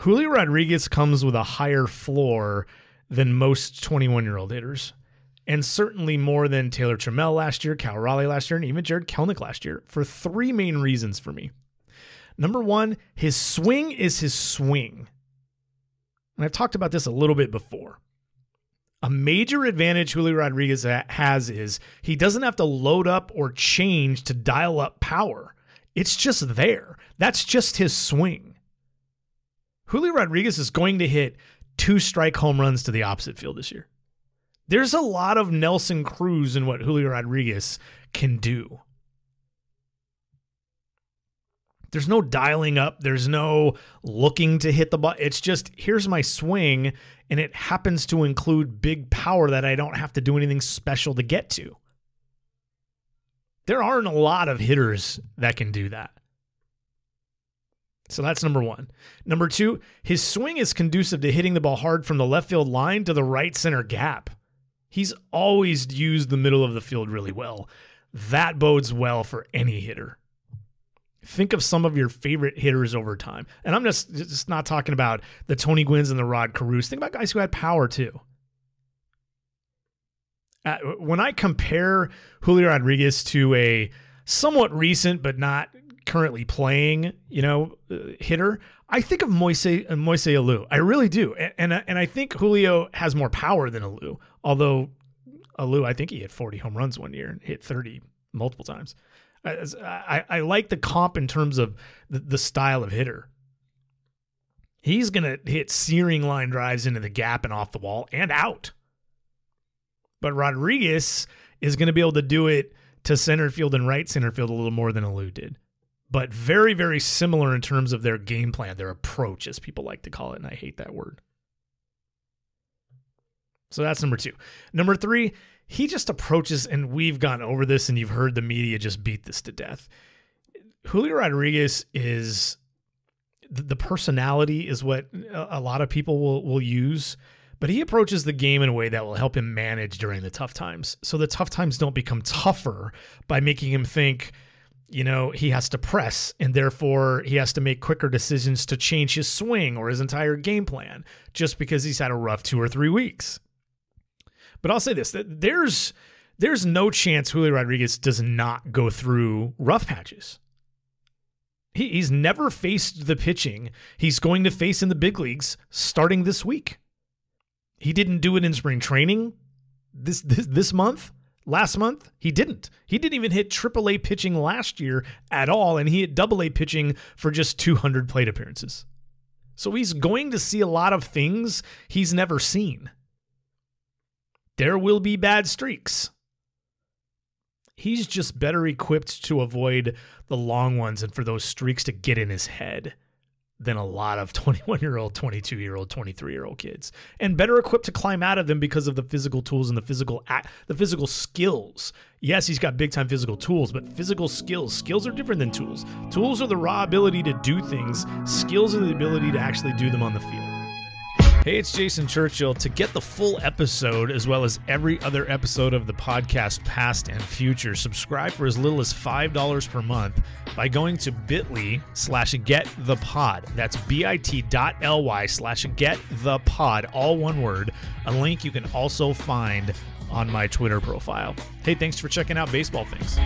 Julio Rodriguez comes with a higher floor than most 21-year-old hitters, and certainly more than Taylor Trammell last year, Cal Raleigh last year, and even Jared Kelenic last year, for three main reasons for me. Number one, his swing is his swing. And I've talked about this a little bit before. A major advantage Julio Rodriguez has is he doesn't have to load up or change to dial up power. It's just there. That's just his swing. Julio Rodriguez is going to hit 2 strike home runs to the opposite field this year. There's a lot of Nelson Cruz in what Julio Rodriguez can do. There's no dialing up. There's no looking to hit the ball. It's just, here's my swing, and it happens to include big power that I don't have to do anything special to get to. There aren't a lot of hitters that can do that. So that's number one. Number two, his swing is conducive to hitting the ball hard from the left field line to the right center gap. He's always used the middle of the field really well. That bodes well for any hitter. Think of some of your favorite hitters over time. And I'm just not talking about the Tony Gwynns and the Rod Carews. Think about guys who had power too. When I compare Julio Rodriguez to a somewhat recent but not currently playing, hitter, I think of Moise Alou. I really do. And I think Julio has more power than Alou. Although Alou, I think he hit 40 home runs one year and hit 30 multiple times. I like the comp in terms of the style of hitter. He's going to hit searing line drives into the gap and off the wall and out. But Rodriguez is going to be able to do it to center field and right center field a little more than Alou did. But very, very similar in terms of their game plan, their approach, as people like to call it, and I hate that word. So that's number two. Number three, he just approaches, and we've gone over this, and you've heard the media just beat this to death. Julio Rodriguez is, the personality is what a lot of people will use, but he approaches the game in a way that will help him manage during the tough times. So the tough times don't become tougher by making him think, he has to press, and therefore he has to make quicker decisions to change his swing or his entire game plan just because he's had a rough 2 or 3 weeks. But I'll say this, that there's no chance Julio Rodriguez does not go through rough patches. He's never faced the pitching he's going to face in the big leagues starting this week. He didn't do it in spring training this month. Last month, he didn't. He didn't even hit AAA pitching last year at all, and he hit AA pitching for just 200 plate appearances. So he's going to see a lot of things he's never seen. There will be bad streaks. He's just better equipped to avoid the long ones and for those streaks to get in his head than a lot of 21-year-old, 22-year-old, 23-year-old kids, and better equipped to climb out of them because of the physical tools and the physical skills. Yes, he's got big-time physical tools, but physical skills. Skills are different than tools. Tools are the raw ability to do things. Skills are the ability to actually do them on the field. Hey, it's Jason Churchill. To get the full episode, as well as every other episode of the podcast, past and future, subscribe for as little as $5 per month by going to bit.ly/getthepod. That's bit.ly/getthepod, all one word. A link you can also find on my Twitter profile. Hey, thanks for checking out Baseball Things.